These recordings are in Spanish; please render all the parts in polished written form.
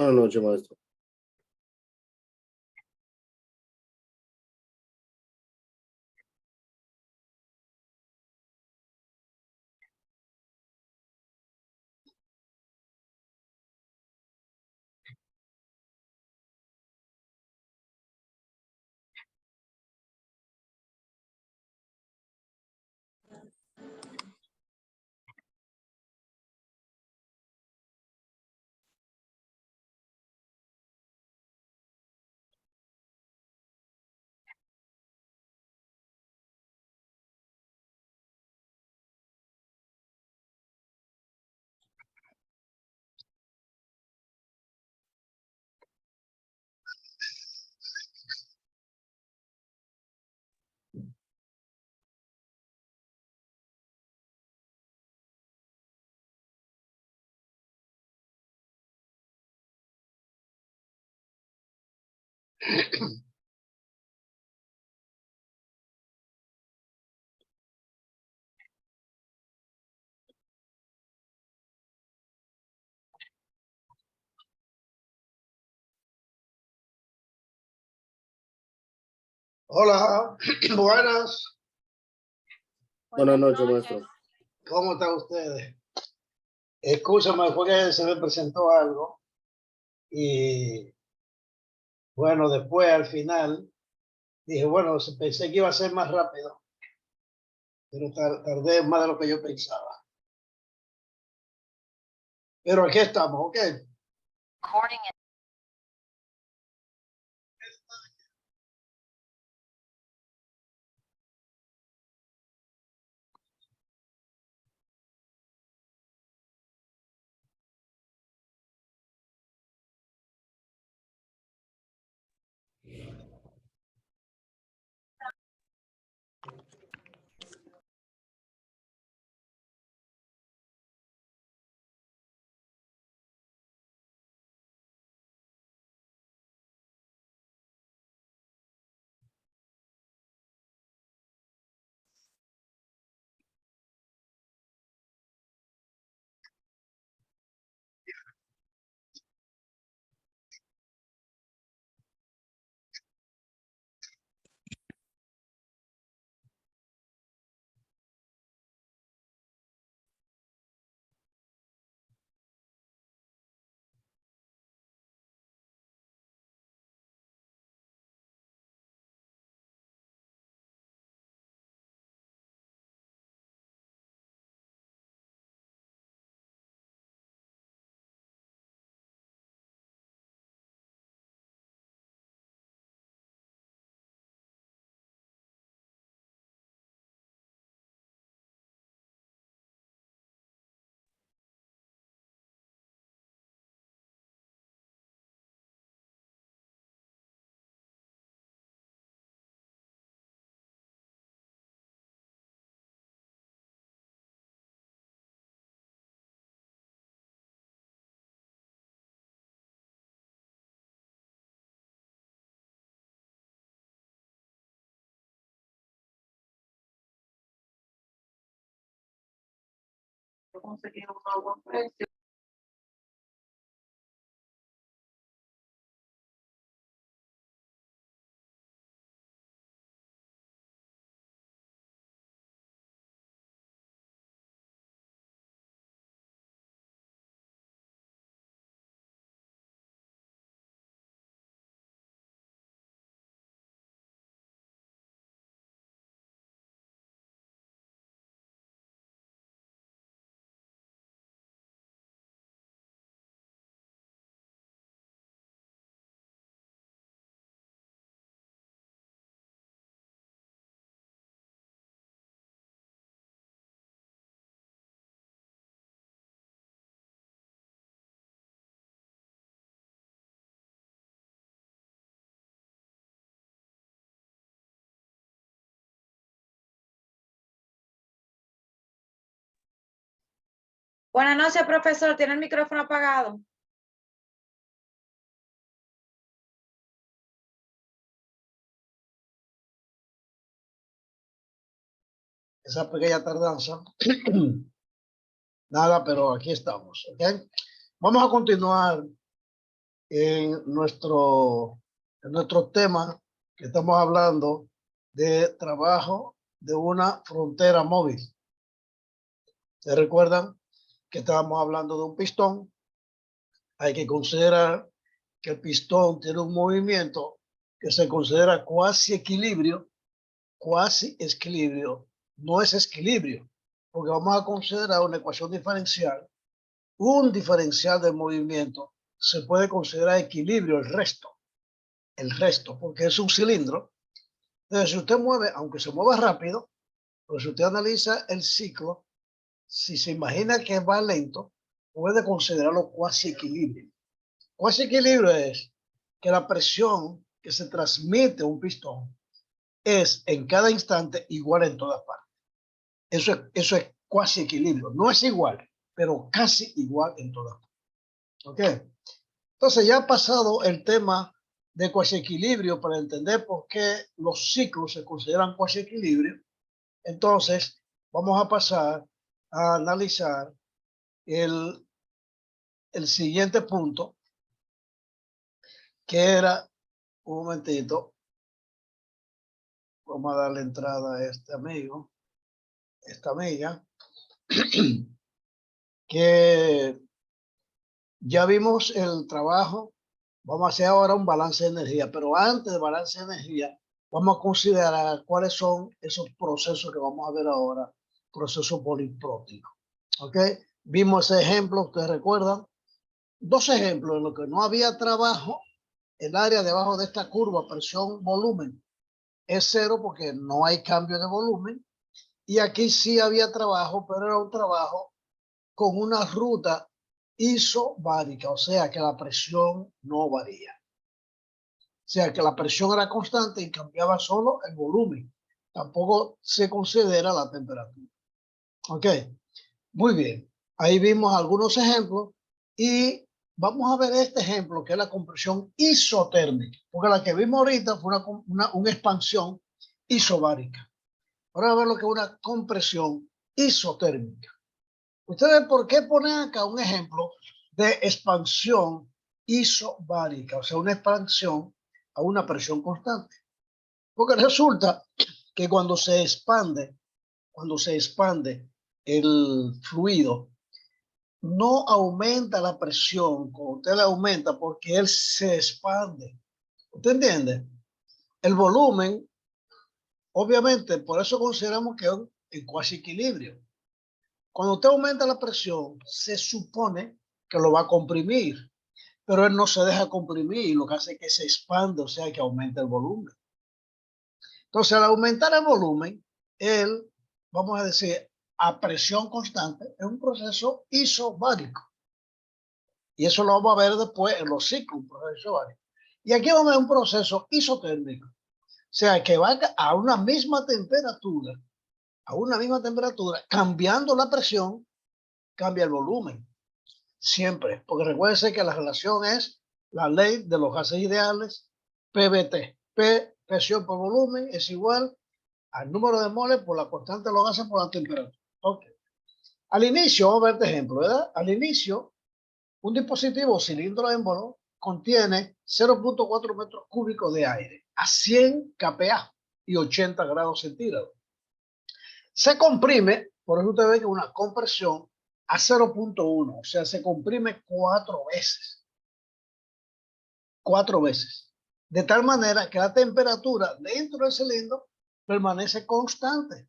Buenas noches, maestro. Hola, buenas. Buenas noches, maestro. ¿Cómo están ustedes? Escúchame, fue que se me presentó algo y bueno, después al final dije, bueno, pensé que iba a ser más rápido, pero tardé más de lo que yo pensaba. Pero aquí estamos, ¿ok? Buenas noches, profesor. Tiene el micrófono apagado. Esa pequeña tardanza. Nada, pero aquí estamos, ¿ok? Vamos a continuar en nuestro tema que estamos hablando de trabajo de una frontera móvil. ¿Se recuerdan que estábamos hablando de un pistón? Hay que considerar que el pistón tiene un movimiento que se considera cuasi equilibrio. Cuasi equilibrio no es equilibrio, porque vamos a considerar una ecuación diferencial. Un diferencial de movimiento se puede considerar equilibrio, el resto, porque es un cilindro. Entonces, si usted mueve, aunque se mueva rápido, pero si usted analiza el ciclo, si se imagina que va lento, puede considerarlo cuasi equilibrio. Cuasi equilibrio es que la presión que se transmite a un pistón es en cada instante igual en todas partes. Eso es cuasi equilibrio. No es igual, pero casi igual en todas partes. ¿Ok? Entonces ya ha pasado el tema de cuasi equilibrio para entender por qué los ciclos se consideran cuasi equilibrio. Entonces vamos a pasar a analizar el siguiente punto, que era, un momentito, vamos a darle entrada a este amigo, esta amiga, que ya vimos el trabajo. Vamos a hacer ahora un balance de energía, pero antes de balance de energía, vamos a considerar cuáles son esos procesos que vamos a ver ahora, procesos polipróticos. ¿Ok? Vimos ese ejemplo, ustedes recuerdan, dos ejemplos en los que no había trabajo. El área debajo de esta curva, presión, volumen, es cero porque no hay cambio de volumen. Y aquí sí había trabajo, pero era un trabajo con una ruta isobárica, o sea que la presión no varía. O sea que la presión era constante y cambiaba solo el volumen. Tampoco se considera la temperatura. Ok, muy bien. Ahí vimos algunos ejemplos y vamos a ver este ejemplo que es la compresión isotérmica, porque la que vimos ahorita fue una expansión isobárica. Ahora a ver lo que es una compresión isotérmica. Ustedes, ¿por qué ponen acá un ejemplo de expansión isobárica? O sea, una expansión a una presión constante. Porque resulta que cuando se expande el fluido, no aumenta la presión cuando usted la aumenta porque él se expande. ¿Usted entiende? El volumen, obviamente, por eso consideramos que es un cuasi equilibrio. Cuando usted aumenta la presión, se supone que lo va a comprimir, pero él no se deja comprimir, lo que hace es que se expande, o sea, que aumenta el volumen. Entonces, al aumentar el volumen, él, vamos a decir, a presión constante, es un proceso isobárico. Y eso lo vamos a ver después en los ciclos, un proceso isobárico. Y aquí vamos a ver un proceso isotérmico. O sea, que va a una misma temperatura, cambiando la presión, cambia el volumen. Siempre, porque recuérdense que la relación es la ley de los gases ideales, PVT. P, presión por volumen, es igual al número de moles por la constante de los gases por la temperatura. Ok. Al inicio, vamos a ver este ejemplo, ¿verdad? Al inicio, un dispositivo cilindro émbolo contiene 0.4 metros cúbicos de aire a 100 kPa y 80 grados centígrados. Se comprime, por eso usted ve que una compresión a 0.1, o sea, se comprime 4 veces. 4 veces. De tal manera que la temperatura dentro del cilindro permanece constante,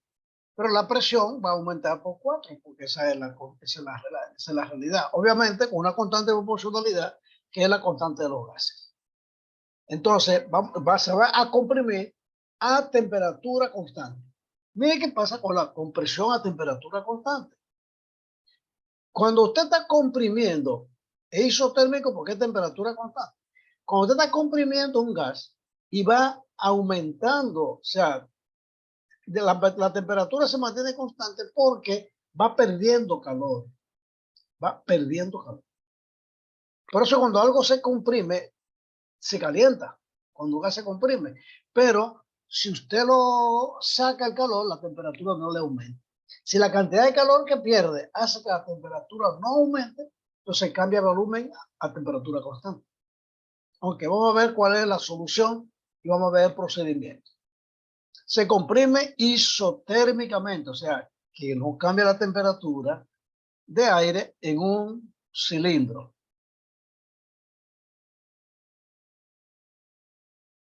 pero la presión va a aumentar por 4, porque esa es la realidad. Obviamente con una constante de proporcionalidad, que es la constante de los gases. Entonces, se va a comprimir a temperatura constante. Mire qué pasa con la compresión a temperatura constante. Cuando usted está comprimiendo, es isotérmico porque es temperatura constante. Cuando usted está comprimiendo un gas y va aumentando, o sea, la temperatura se mantiene constante porque va perdiendo calor. Va perdiendo calor. Por eso cuando algo se comprime, se calienta. Cuando un gas se comprime. Pero si usted lo saca el calor, la temperatura no le aumenta. Si la cantidad de calor que pierde hace que la temperatura no aumente, entonces cambia el volumen a temperatura constante. Ok, vamos a ver cuál es la solución y vamos a ver el procedimiento. Se comprime isotérmicamente, o sea, que no cambia la temperatura de aire en un cilindro.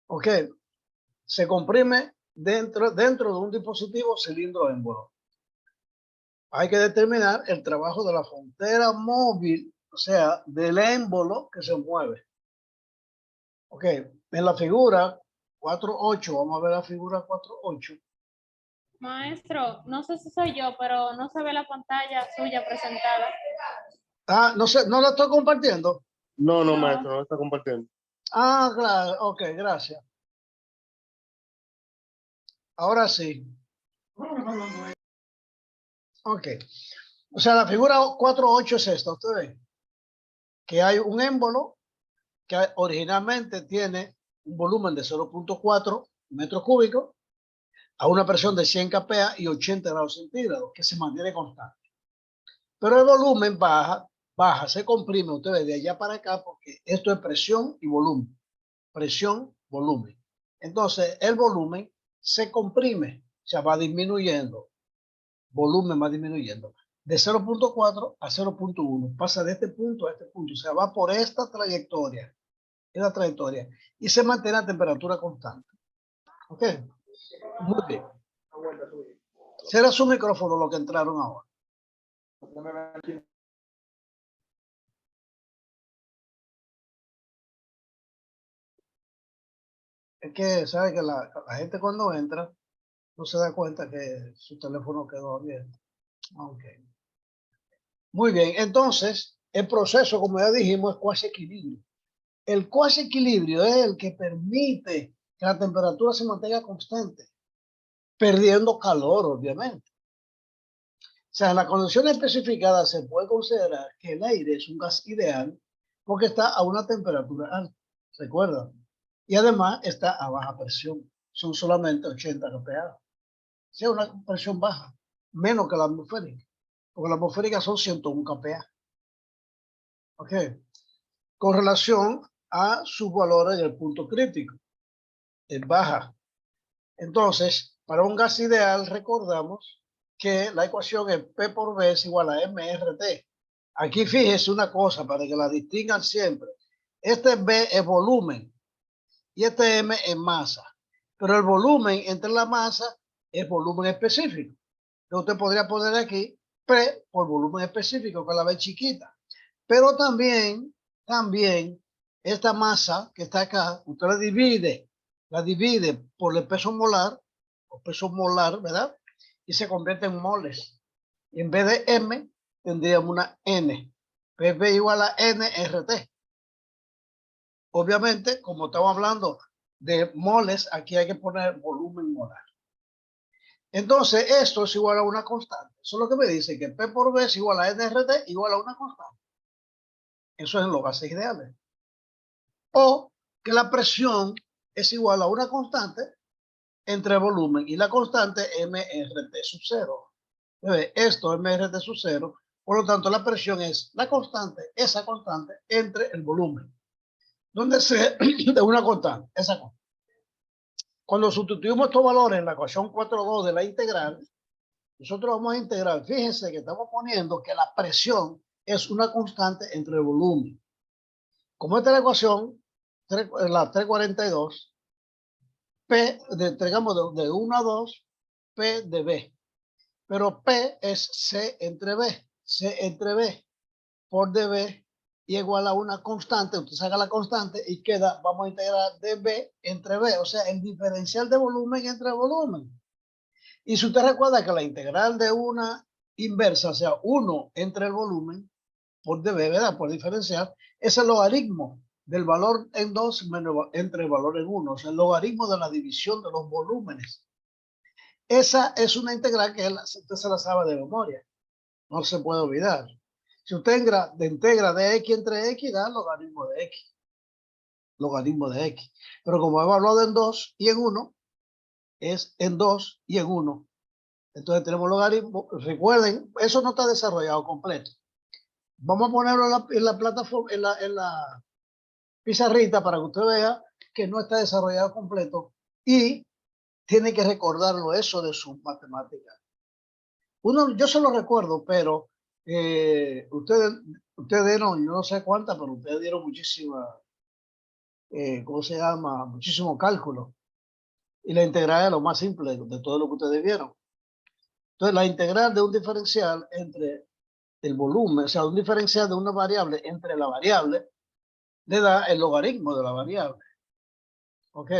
Ok, se comprime dentro de un dispositivo cilindro émbolo. Hay que determinar el trabajo de la frontera móvil, o sea, del émbolo que se mueve. Ok, en la figura 4.8, vamos a ver la figura 4.8. Maestro, no sé si soy yo, pero no se ve la pantalla suya presentada. Ah, no sé, no la estoy compartiendo. No, No. maestro, no está compartiendo. Ah, claro, ok, gracias. Ahora sí. Ok. O sea, la figura 4.8 es esta, usted ve. Que hay un émbolo que originalmente tiene un volumen de 0.4 metros cúbicos a una presión de 100 kPa y 80 grados centígrados, que se mantiene constante. Pero el volumen baja, se comprime, usted ve, de allá para acá, porque esto es presión y volumen. Presión, volumen. Entonces, el volumen se comprime, o sea, va disminuyendo. Volumen va disminuyendo. De 0.4 a 0.1. Pasa de este punto a este punto. O sea, va por esta trayectoria. Esta trayectoria. Y se mantiene a temperatura constante. ¿Ok? Muy bien. Será su micrófono lo que entraron ahora. Es que, ¿sabe que la gente cuando entra no se da cuenta que su teléfono quedó abierto? Ok. Muy bien. Entonces, el proceso, como ya dijimos, es cuasi equilibrio. El cuasi equilibrio es el que permite que la temperatura se mantenga constante, perdiendo calor, obviamente. O sea, en las condiciones especificadas se puede considerar que el aire es un gas ideal porque está a una temperatura alta, ¿recuerdan? Y además está a baja presión, son solamente 80 kPa. O sea, una presión baja, menos que la atmosférica, porque la atmosférica son 101 kPa. ¿Ok? Con relación a sus valores del punto crítico, es baja. Entonces, para un gas ideal, recordamos que la ecuación es P por V es igual a MRT. Aquí fíjese una cosa para que la distingan siempre. Este V es volumen y este M es masa. Pero el volumen entre la masa es volumen específico. Entonces usted podría poner aquí P por volumen específico, que la ve chiquita. Pero también esta masa que está acá, usted la divide por el peso molar, o peso molar, ¿verdad? Y se convierte en moles. Y en vez de M, tendríamos una N. PV igual a NRT. Obviamente, como estamos hablando de moles, aquí hay que poner volumen molar. Entonces, esto es igual a una constante. Eso es lo que me dice, que P por V es igual a NRT igual a una constante. Eso es en los gases ideales. O que la presión es igual a una constante entre el volumen y la constante MRT sub 0. Esto es MRT sub 0. Por lo tanto, la presión es la constante, esa constante, entre el volumen. Donde se de una constante, esa constante. Cuando sustituimos estos valores en la ecuación 4.2 de la integral, nosotros vamos a integrar. Fíjense que estamos poniendo que la presión es una constante entre el volumen. Como esta es la ecuación, la 342, P, entregamos de 1 a 2, P de B. Pero P es C entre B. C entre B por dB y igual a una constante. Usted saca la constante y queda, vamos a integrar dB entre B. O sea, el diferencial de volumen entre volumen. Y si usted recuerda que la integral de una inversa, o sea, 1 entre el volumen por dB, ¿verdad? Por diferencial, es el logaritmo del valor en 2 entre el valor en 1. O sea, el logaritmo de la división de los volúmenes. Esa es una integral que usted se la sabe de memoria. No se puede olvidar. Si usted integra de x entre x, da logaritmo de x. Logaritmo de x. Pero como hemos hablado en 2 y en 1, es en 2 y en 1. Entonces tenemos logaritmo. Recuerden, eso no está desarrollado completo. Vamos a ponerlo en la plataforma, pizarrita para que usted vea que no está desarrollado completo y tiene que recordarlo eso de sus matemáticas. Yo se lo recuerdo, pero ustedes dieron, yo no sé cuántas, pero ustedes dieron muchísima, ¿cómo se llama? Muchísimo cálculo. Y la integral es lo más simple de todo lo que ustedes vieron. Entonces, la integral de un diferencial entre el volumen, o sea, un diferencial de una variable entre la variable, le da el logaritmo de la variable. ¿Ok?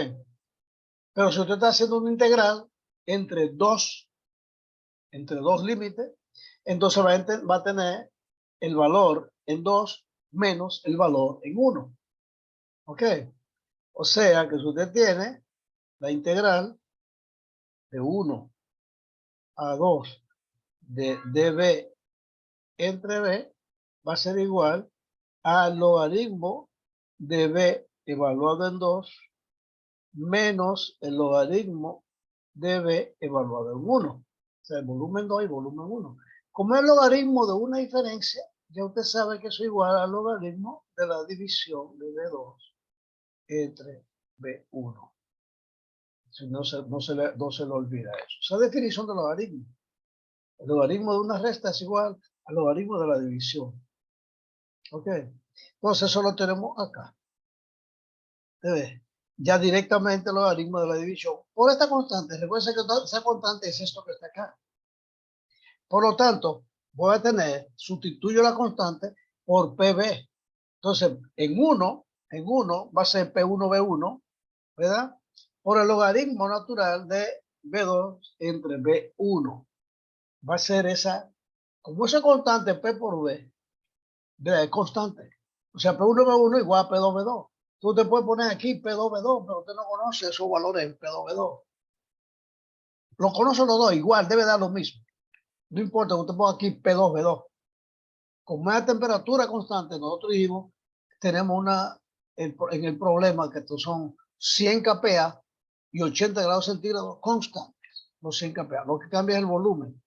Pero si usted está haciendo una integral entre dos límites, entonces va a tener el valor en 2 menos el valor en 1. ¿Ok? O sea que si usted tiene la integral de 1 a 2 de db entre b, va a ser igual al logaritmo de b evaluado en 2 menos el logaritmo de b evaluado en 1. O sea, el volumen 2 y volumen 1. Como es el logaritmo de una diferencia, ya usted sabe que eso es igual al logaritmo de la división de B2 entre B1. Si no se le olvida eso. Esa definición de logaritmo. El logaritmo de una resta es igual al logaritmo de la división. ¿Ok? Entonces eso lo tenemos acá. Ya directamente el logaritmo de la división por esta constante. Recuerden que esa constante es esto que está acá. Por lo tanto, voy a tener, sustituyo la constante por PB. Entonces, en 1 va a ser P1B1, ¿verdad? Por el logaritmo natural de B2 entre B1. Va a ser esa, como esa constante P por B, ¿verdad? Es constante. O sea, P1B1 igual a P2B2. Tú te puedes poner aquí P2B2, pero usted no conoce esos valores en P2B2. Los conoce los dos igual, debe dar lo mismo. No importa que usted ponga aquí P2B2. Con más temperatura constante, nosotros dijimos, tenemos en el problema que estos son 100 kPa y 80 grados centígrados constantes. Los 100 kPa. Lo que cambia es el volumen.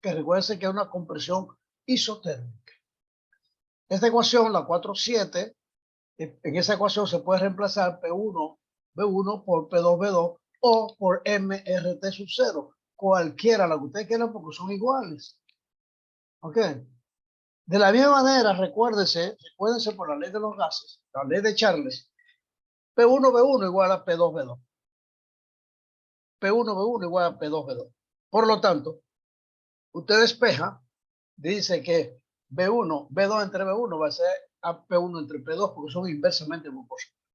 Que recuerden que es una compresión isotérmica. Esta ecuación, la 4.7, en esa ecuación se puede reemplazar P1B1 por P2B2 o por MRT sub 0. Cualquiera, la que ustedes quieran, porque son iguales. ¿Ok? De la misma manera, recuérdense por la ley de los gases, la ley de Charles, P1B1 igual a P2B2. P1B1 igual a P2B2. Por lo tanto, usted despeja, dice que B2 entre B1 va a ser a P1 entre P2 porque son inversamente proporcionales.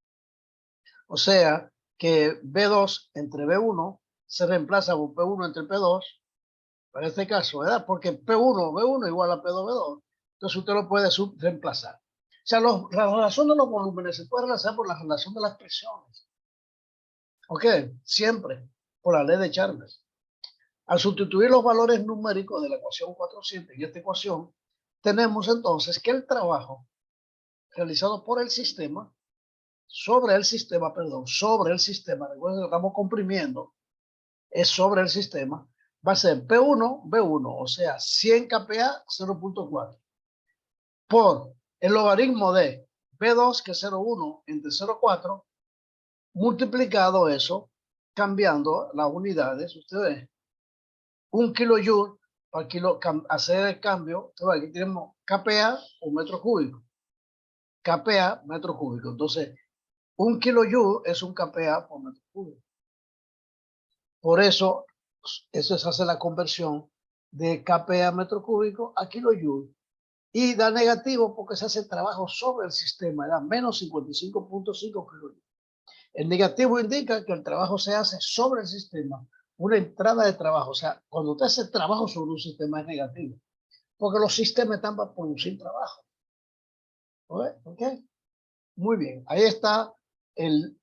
O sea que B2 entre B1 se reemplaza por P1 entre P2, para este caso, ¿verdad? Porque B1 igual a P2B2. Entonces usted lo puede reemplazar. O sea, la relación de los volúmenes se puede reemplazar por la relación de las presiones. ¿Ok? Siempre por la ley de Charles. Al sustituir los valores numéricos de la ecuación 4.7 y esta ecuación, tenemos entonces que el trabajo realizado por el sistema, sobre el sistema, recuerden que estamos comprimiendo, es sobre el sistema, va a ser P1B1, o sea, 100 kPa 0.4, por el logaritmo de B2, que es 0.1 entre 0.4, multiplicado eso, cambiando las unidades, ustedes, 1 kilojoule para hacer el cambio, aquí tenemos kPa o metro cúbico, kPa metro cúbico, entonces 1 kilojoule es un kPa por metro cúbico. Por eso se hace la conversión de kPa metro cúbico a kilojoule. Y da negativo porque se hace trabajo sobre el sistema, da menos 55.5 kilojoule. El negativo indica que el trabajo se hace sobre el sistema, una entrada de trabajo. O sea, cuando usted hace trabajo sobre un sistema es negativo, porque los sistemas están para producir trabajo. ¿Ok? Muy bien, ahí está el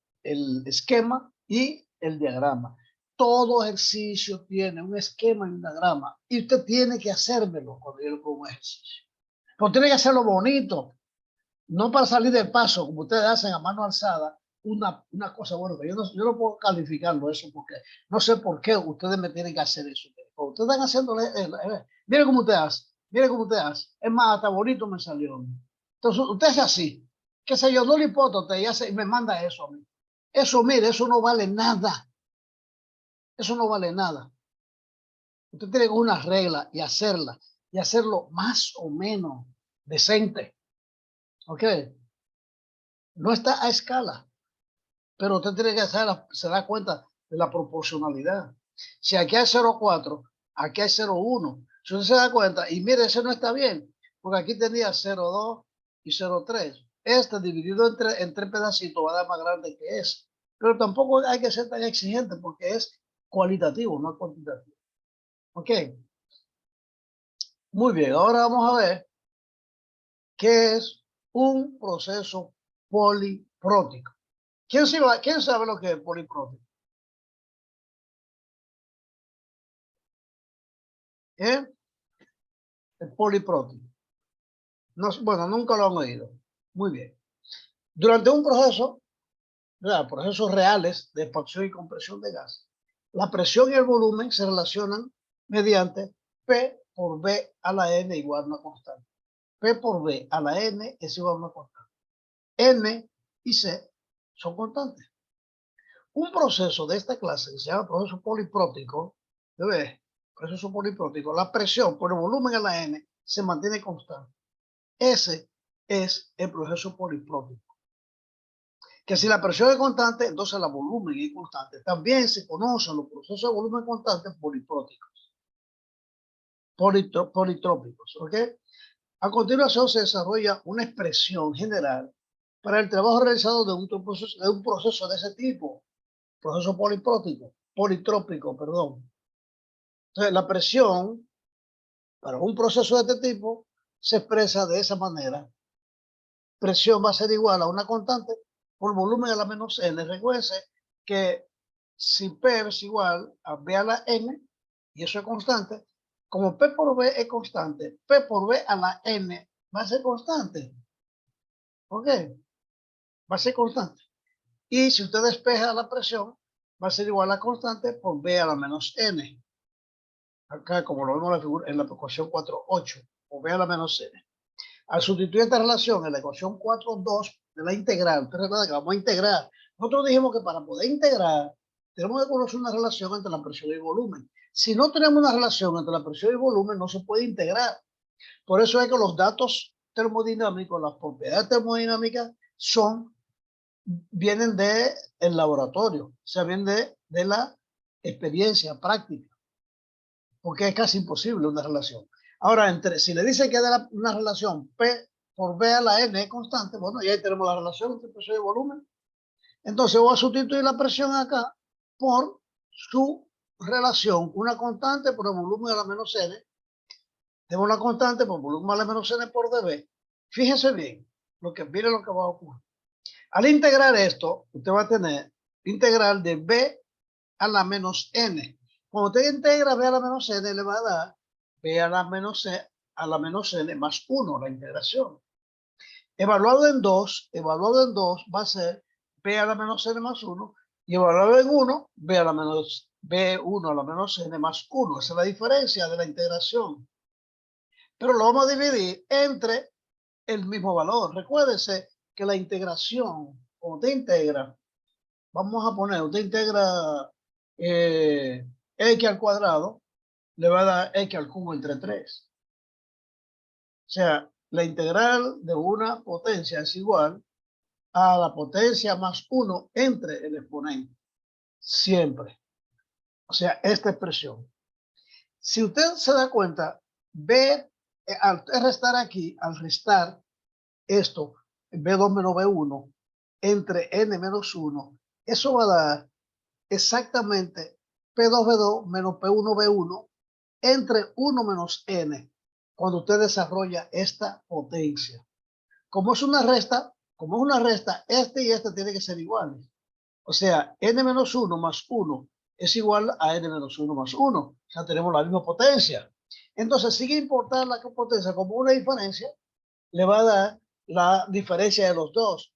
esquema y el diagrama. Todo ejercicio tiene un esquema y un diagrama. Y usted tiene que hacérmelo cuando yo le pongo un ejercicio. Pero tiene que hacerlo bonito. No para salir del paso, como ustedes hacen a mano alzada, una cosa buena. Yo no puedo calificarlo eso porque no sé por qué ustedes me tienen que hacer eso. Ustedes están haciendo, miren cómo usted hace, miren cómo usted hace. Es más, hasta bonito me salió. Entonces, usted es así. qué sé yo, no le hipótesis, y me manda eso a mí. Eso, mire, eso no vale nada. Eso no vale nada. Usted tiene una regla y hacerla, y hacerlo más o menos decente. ¿Ok? No está a escala, pero usted tiene que hacer, se da cuenta de la proporcionalidad. Si aquí hay 0,4, aquí hay 0,1. Si usted se da cuenta, y mire, ese no está bien, porque aquí tenía 0,2 y 0,3. Este dividido en tres pedacitos va a dar más grande que ese. Pero tampoco hay que ser tan exigente porque es cualitativo, no cuantitativo. ¿Ok? Muy bien, ahora vamos a ver qué es un proceso poliprótico. ¿Quién sabe lo que es poliprótico? ¿Eh? El poliprótico. No, bueno, nunca lo han oído. Muy bien. Durante un proceso, ¿verdad? Procesos reales de expansión y compresión de gas, la presión y el volumen se relacionan mediante P por B a la N igual a una constante. P por B a la N es igual a una constante. N y C son constantes. Un proceso de esta clase, que se llama proceso poliprótico, proceso poliprótico, la presión por el volumen a la N se mantiene constante. Ese es el proceso poliprótico. Que si la presión es constante, entonces el volumen es constante. También se conocen los procesos de volumen constante polipróticos. Politrópicos, ¿ok? A continuación se desarrolla una expresión general para el trabajo realizado de un proceso de ese tipo. Proceso politrópico, perdón. Entonces, la presión para un proceso de este tipo se expresa de esa manera. Presión va a ser igual a una constante por volumen a la menos n. Recuerden que si P es igual a B a la n, y eso es constante, como P por B es constante, P por B a la n va a ser constante. ¿Ok? Va a ser constante. Y si usted despeja la presión, va a ser igual a constante por B a la menos n. Acá, como lo vemos en la figura, en la ecuación 4.8, o B a la menos n. Al sustituir esta relación en la ecuación 4.2 de la integral, usted recuerda que vamos a integrar. Nosotros dijimos que para poder integrar, tenemos que conocer una relación entre la presión y el volumen. Si no tenemos una relación entre la presión y el volumen, no se puede integrar. Por eso es que los datos termodinámicos, las propiedades termodinámicas, vienen del laboratorio, o sea, vienen de la experiencia práctica, porque es casi imposible una relación. Ahora, si le dice que hay una relación P por B a la N es constante, bueno, y ahí tenemos la relación entre presión y volumen. Entonces voy a sustituir la presión acá por su relación, una constante por el volumen a la menos N. Tengo una constante por volumen a la menos N por dB. Fíjese bien, mire lo que va a ocurrir. Al integrar esto, usted va a tener integral de B a la menos N. Cuando usted integra B a la menos N, le va a dar B a la menos N más 1, la integración. Evaluado en 2 va a ser B a la menos N más 1, y evaluado en 1, B1 a la menos N más 1. Esa es la diferencia de la integración. Pero lo vamos a dividir entre el mismo valor. Recuérdese que la integración, cuando usted integra, vamos a poner, usted integra x al cuadrado, le va a dar x al cubo entre 3. O sea, la integral de una potencia es igual a la potencia más 1 entre el exponente. Siempre. O sea, esta expresión. Si usted se da cuenta, B, al restar aquí, al restar esto, B2 menos B1, entre N menos 1, eso va a dar exactamente P2B2 menos P1B1 entre 1 menos N, cuando usted desarrolla esta potencia. Como es una resta, este y este tienen que ser iguales. O sea, N menos 1 más 1 es igual a N menos 1 más 1. O sea, tenemos la misma potencia. Entonces, sigue importar la potencia como una diferencia, le va a dar la diferencia de los dos.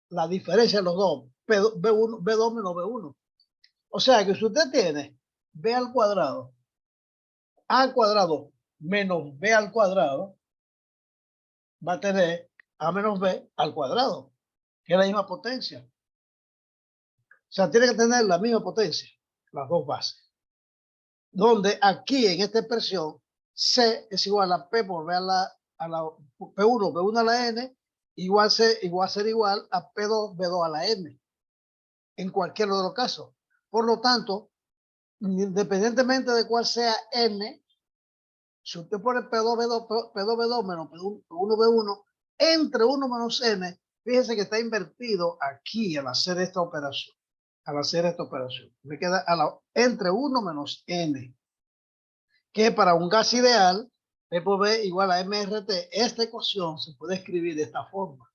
La diferencia de los dos, B2 menos B1. O sea, que si usted tiene B al cuadrado, A al cuadrado menos B al cuadrado, va a tener A menos B al cuadrado. que es la misma potencia. O sea, tiene que tener la misma potencia, las dos bases. Donde aquí en esta expresión, C es igual a P por B a la P1 a la N, igual a ser igual a P2, B2 a la N, en cualquiera de los casos. Por lo tanto, independientemente de cuál sea N, si usted pone P2, B2 menos P1, B1, entre 1 menos N, fíjese que está invertido aquí al hacer esta operación. Me queda entre 1 menos N, que para un gas ideal, P por B igual a MRT. Esta ecuación se puede escribir de esta forma.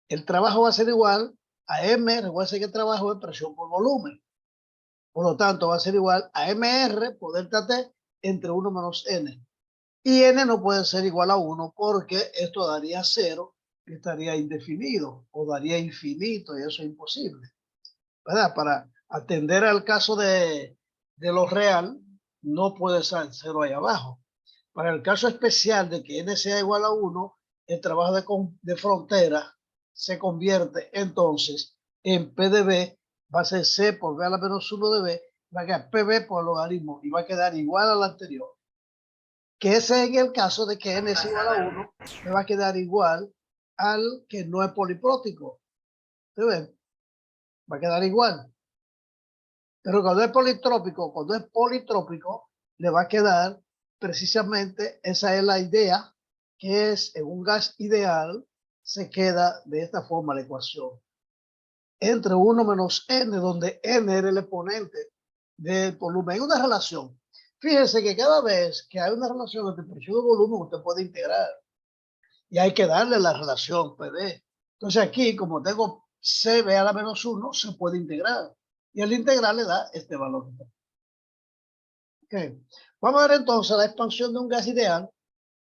El trabajo va a ser igual a M, recuerden que el trabajo es presión por volumen. Por lo tanto, va a ser igual a MR por delta T entre 1 menos N. Y N no puede ser igual a 1 porque esto daría 0 y estaría indefinido o daría infinito y eso es imposible. ¿Verdad? Para atender al caso de lo real, no puede ser 0 ahí abajo. Para el caso especial de que N sea igual a 1, el trabajo de frontera se convierte entonces en P de B, va a ser C por B a la menos 1 de B, va a quedar PB por logaritmo y va a quedar igual al anterior. Que ese es en el caso de que N es igual a 1, me va a quedar igual al que no es poliprótico. ¿Se ven? Va a quedar igual. Pero cuando es politrópico, le va a quedar precisamente, esa es la idea, que es en un gas ideal, se queda de esta forma la ecuación. Entre 1 menos N, donde N era el exponente del volumen. Hay una relación. Fíjense que cada vez que hay una relación entre presión y volumen, usted puede integrar. Y hay que darle la relación PD. Entonces aquí, como tengo CB a la menos 1, se puede integrar. Y el integral le da este valor. Okay. Vamos a ver entonces la expansión de un gas ideal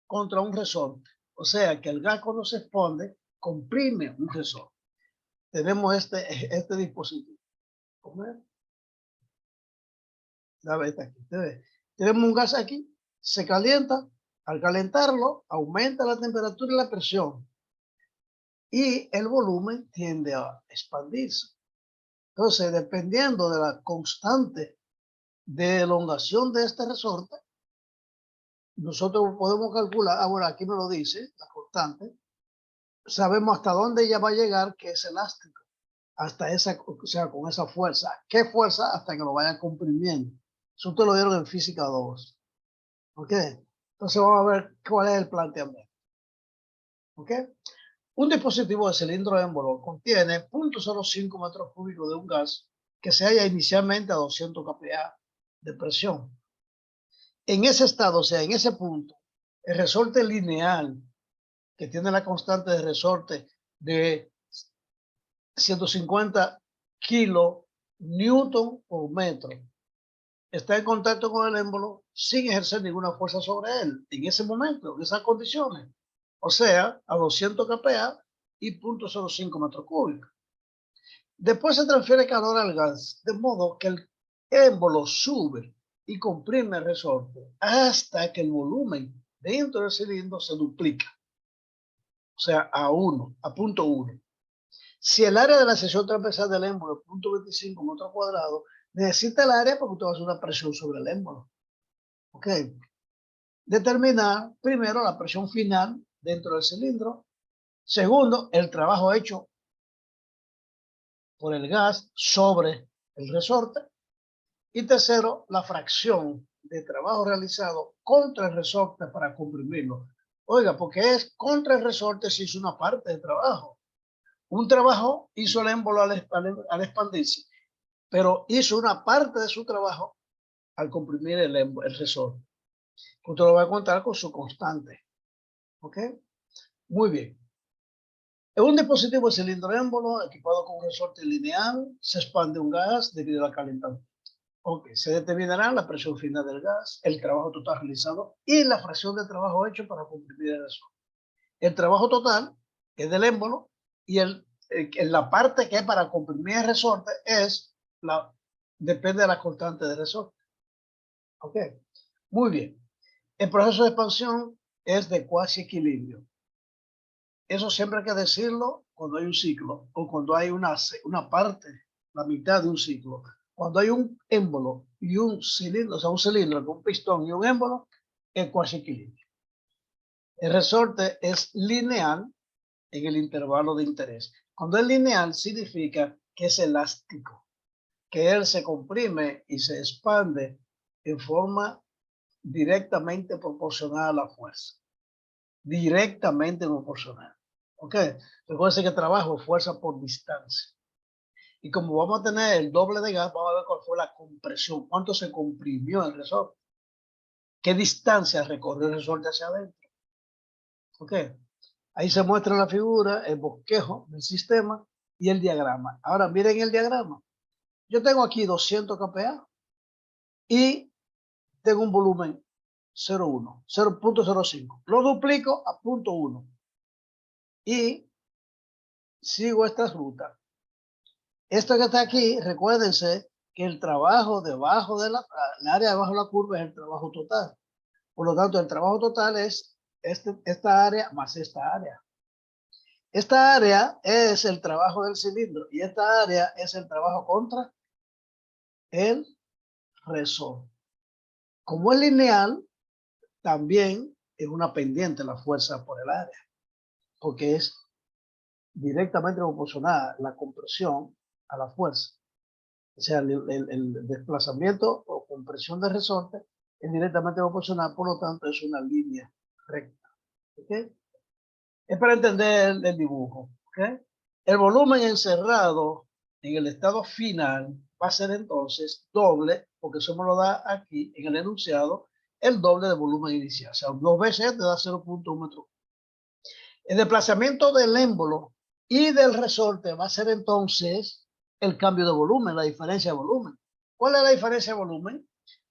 contra un resorte. O sea, que el gas cuando se expande, comprime un resorte. Tenemos este dispositivo. Aquí. Tenemos un gas aquí, se calienta. Al calentarlo, aumenta la temperatura y la presión. Y el volumen tiende a expandirse. Entonces, dependiendo de la constante de elongación de este resorte, nosotros podemos calcular, ahora aquí me lo dice, la constante, sabemos hasta dónde ella va a llegar, que es elástico, hasta esa, o sea, con esa fuerza. ¿Qué fuerza? Hasta que lo vaya comprimiendo. Eso te lo dieron en física 2. ¿Ok? Entonces vamos a ver cuál es el planteamiento. ¿Ok? Un dispositivo de cilindro émbolo contiene 0.05 metros cúbicos de un gas que se halla inicialmente a 200 kPa de presión. En ese estado, o sea, en ese punto, el resorte lineal, que tiene la constante de resorte de 150 kilonewton por metro, está en contacto con el émbolo sin ejercer ninguna fuerza sobre él, en ese momento, en esas condiciones. O sea, a 200 kPa y 0.05 metros cúbicos. Después se transfiere calor al gas, de modo que el émbolo sube y comprime el resorte hasta que el volumen dentro del cilindro se duplica. O sea, a 0.1. Si el área de la sección transversal del émbolo es 0.25 metros cuadrados, necesita el área porque usted va a hacer una presión sobre el émbolo. ¿Ok? Determinar primero la presión final dentro del cilindro. Segundo, el trabajo hecho por el gas sobre el resorte. Y tercero, la fracción de trabajo realizado contra el resorte para comprimirlo. Oiga, porque es contra el resorte si hizo una parte de trabajo. Un trabajo hizo el émbolo al expandirse, pero hizo una parte de su trabajo al comprimir el resorte. Usted lo va a contar con su constante. ¿Ok? Muy bien. En un dispositivo de cilindro émbolo equipado con un resorte lineal, se expande un gas debido al calentamiento. Ok, se determinará la presión final del gas, el trabajo total realizado y la fracción de trabajo hecho para comprimir el resorte. El trabajo total es del émbolo y la parte que es para comprimir el resorte depende de la constante del resorte. Ok, muy bien. El proceso de expansión es de cuasi equilibrio. eso siempre hay que decirlo cuando hay un ciclo o cuando hay una parte, la mitad de un ciclo. Cuando hay un émbolo y un cilindro, o sea, un cilindro con un pistón y un émbolo, es cuasi equilibrio. El resorte es lineal en el intervalo de interés. Cuando es lineal, significa que es elástico, que él se comprime y se expande en forma directamente proporcional a la fuerza. Directamente proporcional. ¿Ok? Recuerden que trabajo fuerza por distancia. Y como vamos a tener el doble de gas, vamos a ver cuál fue la compresión, cuánto se comprimió el resorte, qué distancia recorrió el resorte hacia adentro. ¿Ok? Ahí se muestra la figura, el bosquejo del sistema y el diagrama. Ahora miren el diagrama. Yo tengo aquí 200 kPa y tengo un volumen 0,1, 0.05. Lo duplico a 0.1 y sigo esta ruta. Esto que está aquí, recuérdense que el trabajo debajo de el área debajo de la curva es el trabajo total. Por lo tanto, el trabajo total es esta área más esta área. Esta área es el trabajo del cilindro y esta área es el trabajo contra el resorte. Como es lineal, también es una pendiente la fuerza por el área, porque es directamente proporcional la compresión a la fuerza. O sea, el desplazamiento o compresión del resorte es directamente proporcional, por lo tanto es una línea recta. ¿Okay? Es para entender el dibujo. ¿Okay? El volumen encerrado en el estado final va a ser entonces doble, porque eso me lo da aquí en el enunciado, el doble de volumen inicial. O sea, 2 veces te da 0.1 metro. El desplazamiento del émbolo y del resorte va a ser entonces el cambio de volumen, la diferencia de volumen. ¿Cuál es la diferencia de volumen?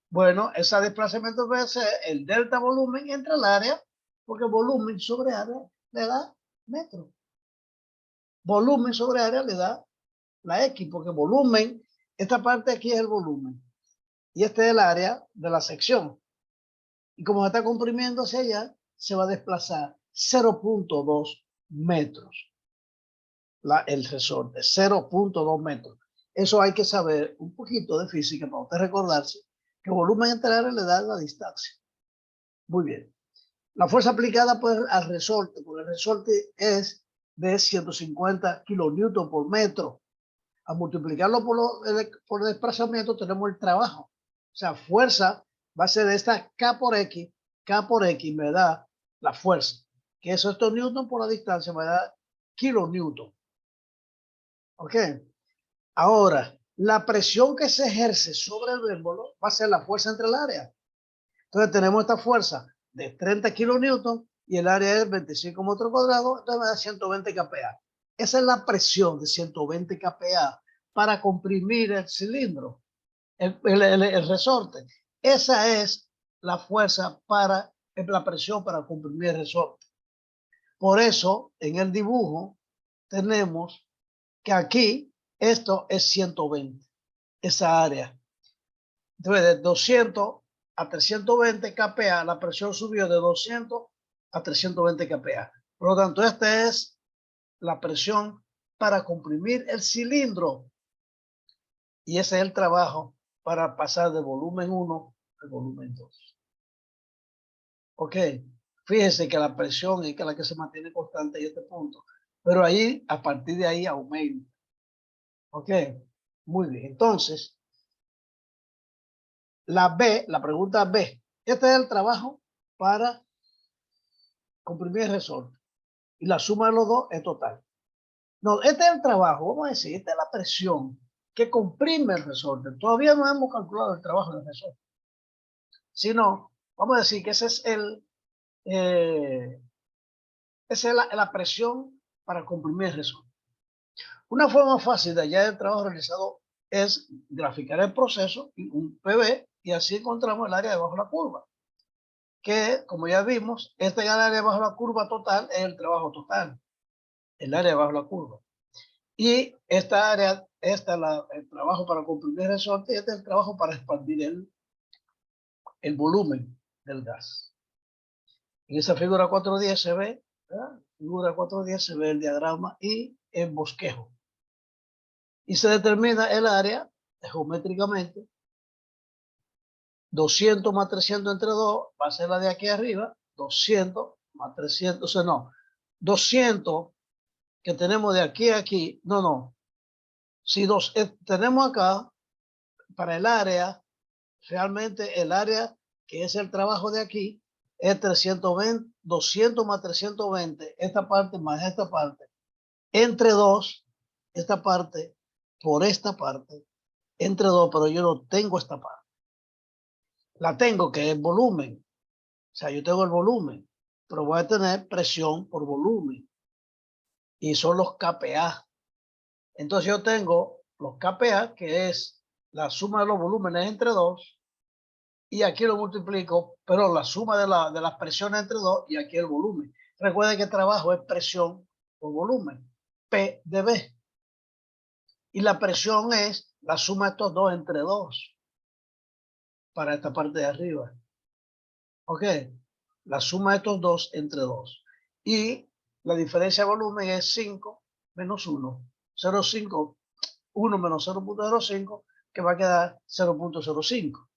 Bueno, ese desplazamiento va a ser el delta volumen entre el área, porque volumen sobre área le da metro. Volumen sobre área le da la X, porque volumen, esta parte aquí es el volumen. Y este es el área de la sección. Y como se está comprimiendo hacia allá, se va a desplazar 0.2 metros. El resorte, 0.2 metros. Eso hay que saber un poquito de física para usted recordarse que volumen entre área le da la distancia. Muy bien. La fuerza aplicada pues, al resorte, porque el resorte es de 150 kilonewton por metro. A multiplicarlo por el desplazamiento tenemos el trabajo. O sea, fuerza va a ser esta K por X me da la fuerza. Que eso estos newton por la distancia me da kilonewton. ¿Ok? Ahora, la presión que se ejerce sobre el émbolo va a ser la fuerza entre el área. Entonces tenemos esta fuerza de 30 kilonewton y el área es 25 metros cuadrados, entonces me da 120 kPa. Esa es la presión de 120 kPa para comprimir el cilindro, el resorte. Esa es la fuerza para, la presión para comprimir el resorte. Por eso, en el dibujo, tenemos que aquí esto es 120, esa área. Entonces, de 200 a 320 kPa, la presión subió de 200 a 320 kPa. Por lo tanto, esta es la presión para comprimir el cilindro. Y ese es el trabajo para pasar de volumen 1 al volumen 2. Ok, fíjense que la presión es la que se mantiene constante en este punto. Pero ahí, a partir de ahí, aumenta. Ok, muy bien. Entonces, la pregunta B. Este es el trabajo para comprimir el resorte. Y la suma de los dos es total. No, este es el trabajo, vamos a decir, esta es la presión que comprime el resorte. Todavía no hemos calculado el trabajo del resorte. Sino, vamos a decir que ese es esa es la presión para comprimir el resorte. Una forma fácil de hallar el trabajo realizado es graficar el proceso, un PV, y así encontramos el área debajo de la curva. Que, como ya vimos, este área debajo de la curva total es el trabajo total. El área debajo de la curva. Y esta área, esta es el trabajo para comprimir el resorte y este es el trabajo para expandir el volumen del gas. En esa figura 4.10 se ve ¿verdad? Figura 4.10 se ve el diagrama y el bosquejo. Y se determina el área geométricamente. 200 más 300 entre 2 va a ser la de aquí arriba. 200 más 300, o sea, no. 200 que tenemos de aquí a aquí, no. Si tenemos acá, para el área, realmente el área que es el trabajo de aquí, es 320, 200 más 320, esta parte más esta parte, entre 2, esta parte, por esta parte, entre 2, pero yo no tengo esta parte. La tengo, que es volumen. O sea, yo tengo el volumen, pero voy a tener presión por volumen. Y son los KPA. Entonces yo tengo los KPA, que es la suma de los volúmenes entre 2, y aquí lo multiplico, pero la suma de las presiones entre 2 y aquí el volumen. Recuerden que el trabajo es presión por volumen, P de B. Y la presión es la suma de estos dos entre 2 para esta parte de arriba. ¿Ok? La suma de estos dos entre 2. Y la diferencia de volumen es 5 menos 1. 0,5, 1 menos 0.05, que va a quedar 0.05.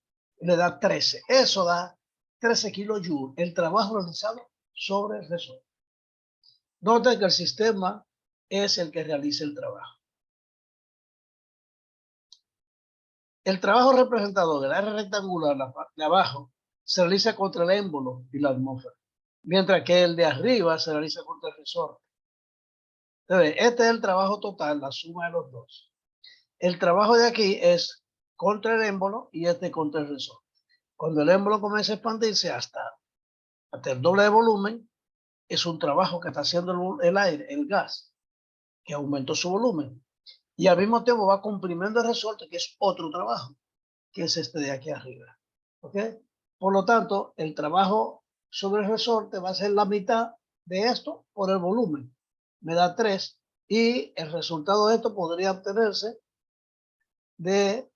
Y le da 13. Eso da 13 kilojoules, el trabajo realizado sobre el resorte. Noten que el sistema es el que realiza el trabajo. El trabajo representado del área rectangular de abajo se realiza contra el émbolo y la atmósfera, mientras que el de arriba se realiza contra el resorte. Entonces, este es el trabajo total, la suma de los dos. El trabajo de aquí es contra el émbolo y este contra el resorte. Cuando el émbolo comienza a expandirse hasta el doble de volumen, es un trabajo que está haciendo el aire, el gas, que aumentó su volumen. Y al mismo tiempo va comprimiendo el resorte, que es otro trabajo, que es este de aquí arriba. ¿Ok? Por lo tanto, el trabajo sobre el resorte va a ser la mitad de esto por el volumen. Me da 3 y el resultado de esto podría obtenerse de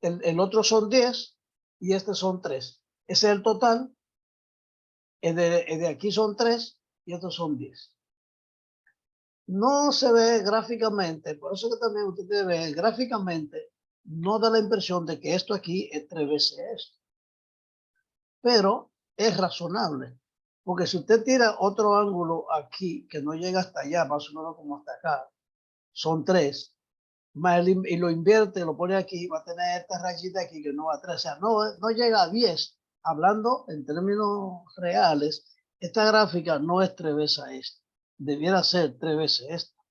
el otro son 10 y este son 3. Ese es el total. El de aquí son 3 y estos son 10. No se ve gráficamente, por eso que también usted debe ver gráficamente, no da la impresión de que esto aquí es 3 veces esto. Pero es razonable, porque si usted tira otro ángulo aquí que no llega hasta allá, más o menos como hasta acá, son 3, y lo invierte, lo pone aquí, va a tener esta rayita aquí que no va a 3, o sea, no llega a 10. Hablando en términos reales, esta gráfica no es 3 veces esta, debiera ser 3 veces esta,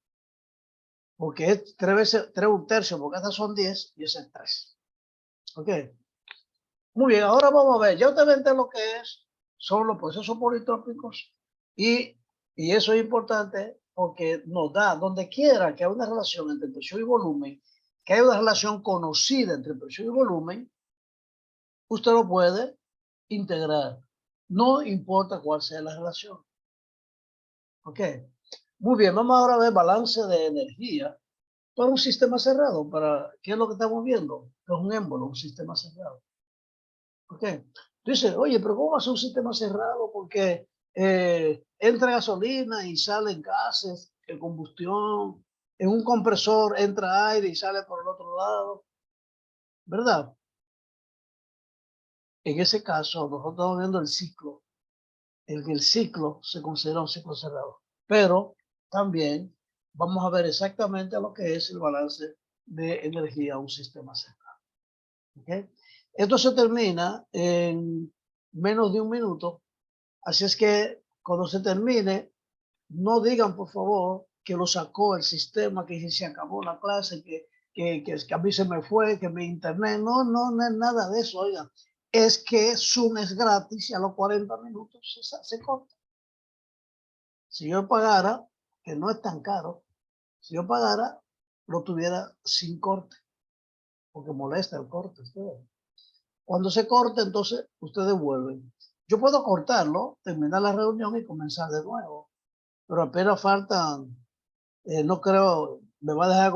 porque es 3 veces, 3 un tercio, porque estas son 10 y ese es 3. ¿Ok? Muy bien, ahora vamos a ver, ya ustedes ven lo que son los procesos politrópicos y eso es importante porque nos da, donde quiera que haya una relación entre presión y volumen, que haya una relación conocida entre presión y volumen, usted lo puede integrar, no importa cuál sea la relación. ¿Ok? Muy bien, vamos ahora a ver balance de energía para un sistema cerrado, ¿qué es lo que estamos viendo? Es un émbolo, un sistema cerrado. ¿Ok? Dice, oye, pero ¿cómo va a ser un sistema cerrado? Porque entra gasolina y salen gases de combustión. En un compresor entra aire y sale por el otro lado. ¿Verdad? En ese caso, nosotros estamos viendo el ciclo. El ciclo se considera un ciclo cerrado. Pero también vamos a ver exactamente lo que es el balance de energía a un sistema cerrado. ¿Ok? Esto se termina en menos de un minuto. Así es que cuando se termine, no digan por favor que lo sacó el sistema, que se acabó la clase, que a mí se me fue, que mi internet. No es nada de eso, oigan. Es que Zoom es gratis y a los 40 minutos se corta. Si yo pagara, que no es tan caro, si yo pagara, lo tuviera sin corte, porque molesta el corte. Cuando se corte, entonces ustedes vuelven. Yo puedo cortarlo, terminar la reunión y comenzar de nuevo, pero apenas faltan, no creo, me va a dejar